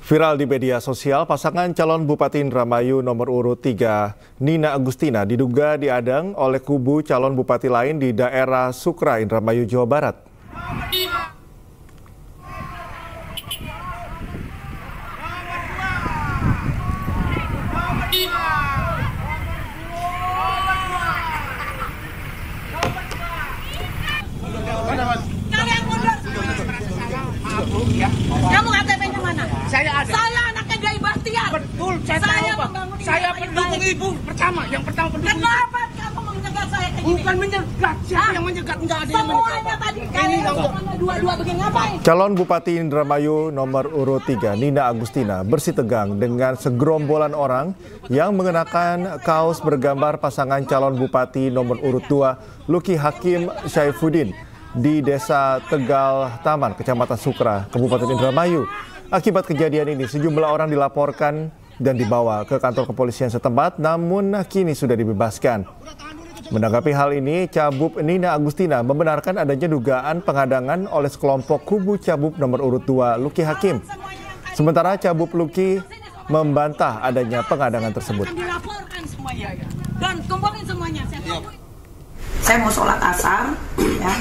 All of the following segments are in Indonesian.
Viral di media sosial, pasangan calon Bupati Indramayu nomor urut 3, Nina Agustina, diduga diadang oleh kubu calon bupati lain di daerah Sukra, Indramayu, Jawa Barat. Kamu KTP-nya mana? Saya ada. Saya anaknya Gai Bahtiar. Betul, saya tahu. Saya pendukung ibu pertama, yang pertama pendukung. Kenapa kamu menyegat saya kayak gini? Bukan menyegat, siapa yang menyegat? Enggak ada yang menyegat. Semuanya tadi kalian dua-dua begini ngapain? Calon Bupati Indramayu nomor urut 3, Nina Agustina, bersih tegang dengan segerombolan orang yang mengenakan kaos bergambar pasangan calon Bupati nomor urut 2, Luki Hakim Syaifuddin, di Desa Tegal Taman, Kecamatan Sukra, Kabupaten Indramayu. Akibat kejadian ini, sejumlah orang dilaporkan dan dibawa ke kantor kepolisian setempat, namun kini sudah dibebaskan. Menanggapi hal ini, Cabup Nina Agustina membenarkan adanya dugaan penghadangan oleh sekelompok kubu Cabup nomor urut 2, Luki Hakim. Sementara Cabup Luki membantah adanya penghadangan tersebut. Dan kumpulin semuanya. Saya mau sholat asar, ya.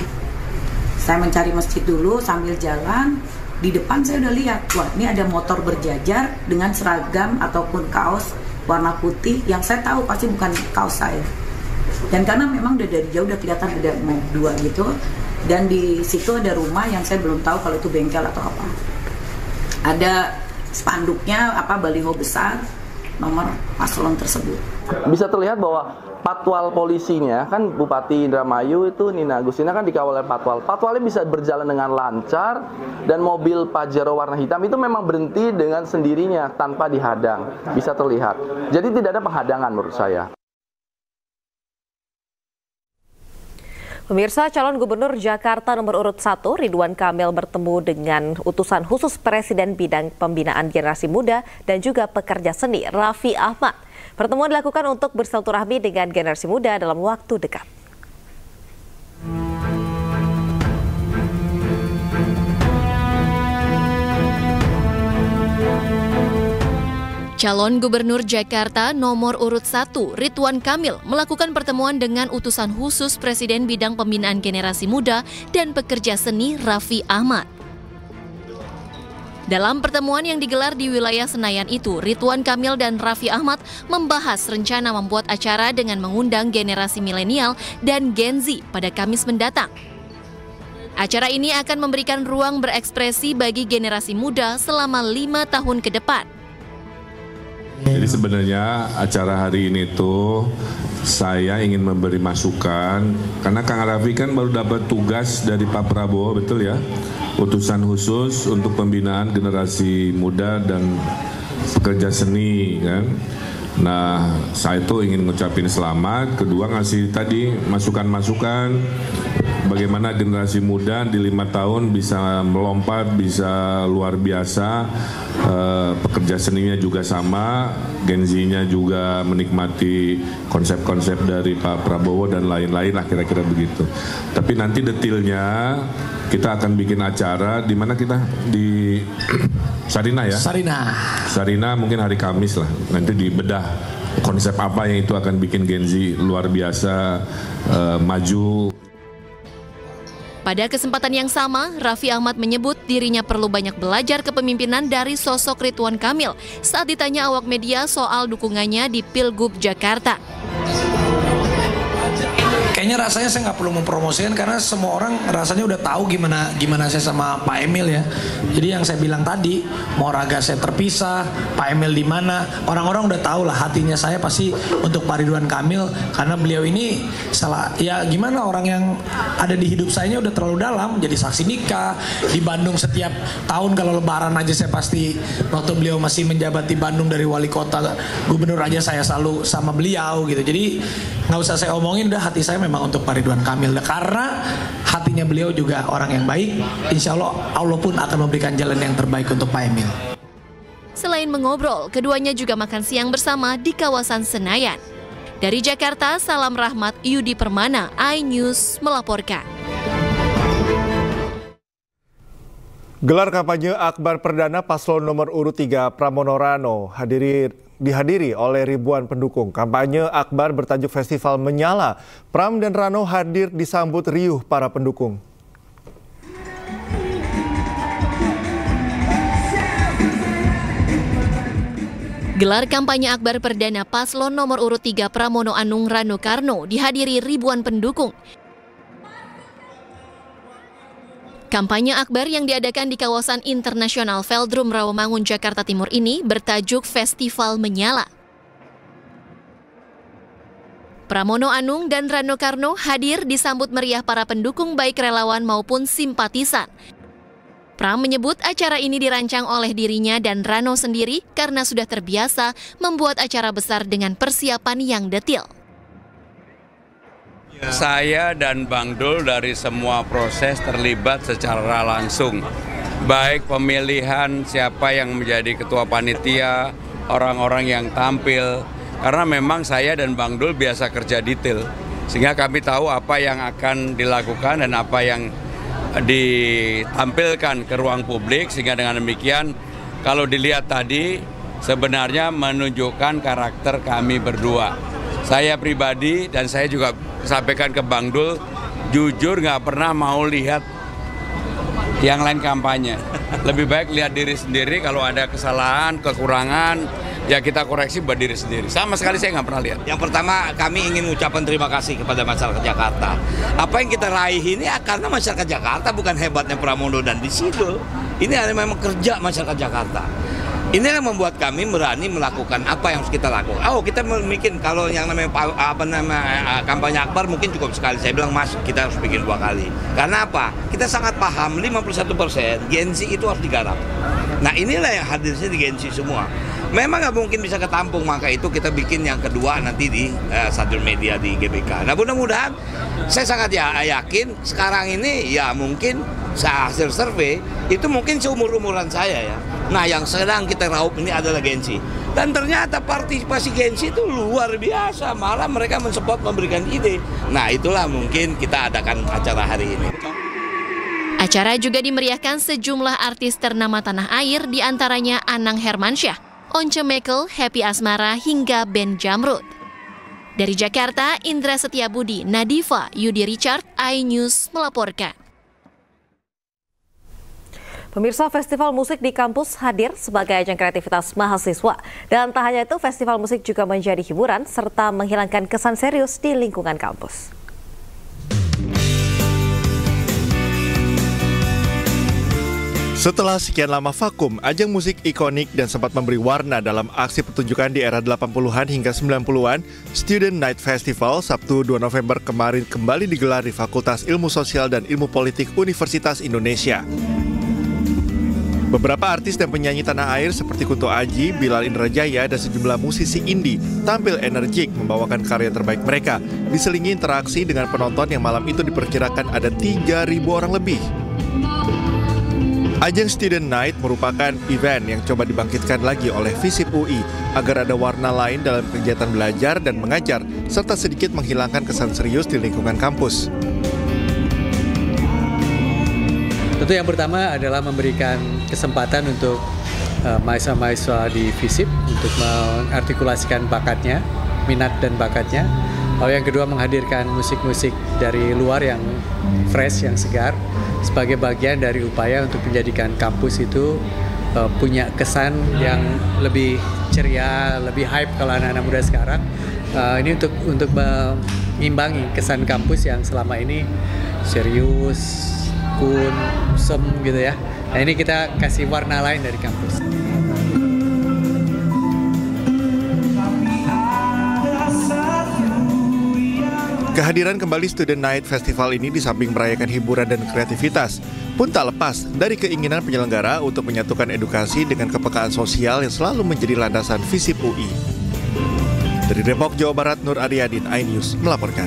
Saya mencari masjid dulu sambil jalan. Di depan saya udah lihat, wah ini ada motor berjajar dengan seragam ataupun kaos warna putih yang saya tahu pasti bukan kaos saya. Dan karena memang dari jauh udah kelihatan ada dua gitu. Dan di situ ada rumah yang saya belum tahu kalau itu bengkel atau apa. Ada spanduknya, baliho besar, nomor paslon tersebut. Bisa terlihat bahwa patwal polisinya, kan Bupati Indramayu itu Nina Agustina kan dikawal oleh patwal. Patwalnya bisa berjalan dengan lancar dan mobil Pajero warna hitam itu memang berhenti dengan sendirinya tanpa dihadang. Bisa terlihat. Jadi tidak ada penghadangan menurut saya. Pemirsa, calon gubernur Jakarta nomor urut 1, Ridwan Kamil bertemu dengan utusan khusus Presiden bidang pembinaan generasi muda dan juga pekerja seni, Raffi Ahmad. Pertemuan dilakukan untuk bersilaturahmi dengan generasi muda dalam waktu dekat. Calon Gubernur Jakarta nomor urut 1, Ridwan Kamil, melakukan pertemuan dengan utusan khusus Presiden bidang pembinaan generasi muda dan pekerja seni, Raffi Ahmad. Dalam pertemuan yang digelar di wilayah Senayan itu, Ridwan Kamil dan Raffi Ahmad membahas rencana membuat acara dengan mengundang generasi milenial dan Gen Z pada Kamis mendatang. Acara ini akan memberikan ruang berekspresi bagi generasi muda selama 5 tahun ke depan. Jadi sebenarnya acara hari ini tuh saya ingin memberi masukan karena Kang Raffi kan baru dapat tugas dari Pak Prabowo, betul ya, utusan khusus untuk pembinaan generasi muda dan pekerja seni kan. Nah, saya tuh ingin ngucapin selamat, kedua ngasih tadi masukan-masukan bagaimana generasi muda di 5 tahun bisa melompat, bisa luar biasa, pekerja seninya juga sama, Gen Z-nya juga menikmati konsep-konsep dari Pak Prabowo dan lain-lain lah, kira-kira begitu. Tapi nanti detailnya kita akan bikin acara di mana kita di Sarina ya? Sarina mungkin hari Kamis lah, nanti dibedah konsep apa yang itu akan bikin Gen Z luar biasa maju. Pada kesempatan yang sama, Raffi Ahmad menyebut dirinya perlu banyak belajar kepemimpinan dari sosok Ridwan Kamil saat ditanya awak media soal dukungannya di Pilgub Jakarta. Kayaknya rasanya saya nggak perlu mempromosikan karena semua orang rasanya udah tahu gimana saya sama Pak Emil ya. Jadi yang saya bilang tadi, mau raga saya terpisah, Pak Emil di mana, orang-orang udah tahu lah hatinya saya pasti untuk Pak Ridwan Kamil karena beliau ini ya gimana orang yang ada di hidup saya udah terlalu dalam, jadi saksi nikah di Bandung setiap tahun kalau Lebaran aja saya pasti waktu beliau masih menjabat di Bandung dari wali kota gubernur aja saya selalu sama beliau gitu. Jadi nggak usah saya omongin, udah hati saya memang untuk Pak Ridwan Kamil karena hatinya beliau juga orang yang baik. Insya Allah pun akan memberikan jalan yang terbaik untuk Pak Emil. Selain mengobrol, keduanya juga makan siang bersama di kawasan Senayan. Dari Jakarta, Salam Rahmat, Yudi Permana, iNews melaporkan. Gelar kampanye akbar perdana paslon nomor urut 3 Pramono Rano dihadiri oleh ribuan pendukung. Kampanye akbar bertajuk Festival Menyala. Pram dan Rano hadir disambut riuh para pendukung. Gelar kampanye akbar perdana paslon nomor urut 3 Pramono Anung Rano Karno dihadiri ribuan pendukung. Kampanye akbar yang diadakan di kawasan internasional Velodrome Rawamangun, Jakarta Timur ini bertajuk Festival Menyala. Pramono Anung dan Rano Karno hadir disambut meriah para pendukung baik relawan maupun simpatisan. Pram menyebut acara ini dirancang oleh dirinya dan Rano sendiri karena sudah terbiasa membuat acara besar dengan persiapan yang detail. Saya dan Bang Dul dari semua proses terlibat secara langsung. Baik pemilihan siapa yang menjadi ketua panitia, orang-orang yang tampil. Karena memang saya dan Bang Dul biasa kerja detail. Sehingga kami tahu apa yang akan dilakukan dan apa yang ditampilkan ke ruang publik. Sehingga dengan demikian kalau dilihat tadi sebenarnya menunjukkan karakter kami berdua. Saya pribadi dan saya juga sampaikan ke Bang Dul, jujur nggak pernah mau lihat yang lain kampanye. Lebih baik lihat diri sendiri, kalau ada kesalahan, kekurangan, ya kita koreksi buat diri sendiri. Sama sekali saya nggak pernah lihat. Yang pertama kami ingin mengucapkan terima kasih kepada masyarakat Jakarta. Apa yang kita raih ini karena masyarakat Jakarta, bukan hebatnya Pramono dan di situ. Ini adalah memang kerja masyarakat Jakarta. Ini yang membuat kami berani melakukan apa yang harus kita lakukan. Oh, kita bikin kalau yang namanya kampanye akbar mungkin cukup sekali. Saya bilang Mas, kita harus bikin 2 kali. Karena apa? Kita sangat paham 51% Gen Z itu harus digarap. Nah, inilah yang hadirnya di Gen Z semua. Memang nggak mungkin bisa ketampung, maka itu kita bikin yang kedua nanti di Stadion Media di GBK. Nah, mudah-mudahan saya sangat yakin sekarang ini ya mungkin hasil survei itu mungkin seumur-umuran saya ya. Nah, yang sedang kita raup ini adalah Gen Z. Dan ternyata partisipasi Gen Z itu luar biasa, malah mereka mensupport, memberikan ide. Nah, itulah mungkin kita adakan acara hari ini. Acara juga dimeriahkan sejumlah artis ternama tanah air, diantaranya Anang Hermansyah, Once Mekel, Happy Asmara, hingga Ben Jamrud. Dari Jakarta, Indra Setiabudi, Nadifa, Yudi Richard, iNews melaporkan. Pemirsa, festival musik di kampus hadir sebagai ajang kreativitas mahasiswa. Dan tak hanya itu, festival musik juga menjadi hiburan serta menghilangkan kesan serius di lingkungan kampus. Setelah sekian lama vakum, ajang musik ikonik dan sempat memberi warna dalam aksi pertunjukan di era 80-an hingga 90-an, Student Night Festival Sabtu 2 November kemarin kembali digelar di Fakultas Ilmu Sosial dan Ilmu Politik Universitas Indonesia. Beberapa artis dan penyanyi tanah air seperti Kunto Aji, Bilal Indrajaya, dan sejumlah musisi indie tampil energik membawakan karya terbaik mereka, diselingi interaksi dengan penonton yang malam itu diperkirakan ada 3.000 orang lebih. Ajang Student Night merupakan event yang coba dibangkitkan lagi oleh FISIP UI agar ada warna lain dalam kegiatan belajar dan mengajar, serta sedikit menghilangkan kesan serius di lingkungan kampus. Tentu yang pertama adalah memberikan kesempatan untuk mahasiswa-mahasiswa di FISIP untuk mengartikulasikan bakatnya, minat dan bakatnya. Lalu yang kedua menghadirkan musik-musik dari luar yang fresh, yang segar, sebagai bagian dari upaya untuk menjadikan kampus itu punya kesan yang lebih ceria, lebih hype kalau anak-anak muda sekarang. Ini untuk mengimbangi kesan kampus yang selama ini serius, sem gitu ya. Nah, ini kita kasih warna lain dari kampus. Kehadiran kembali Student Night Festival ini di samping merayakan hiburan dan kreativitas, pun tak lepas dari keinginan penyelenggara untuk menyatukan edukasi dengan kepekaan sosial yang selalu menjadi landasan FISIP UI. Dari Depok, Jawa Barat, Nur Aryadin, iNews melaporkan.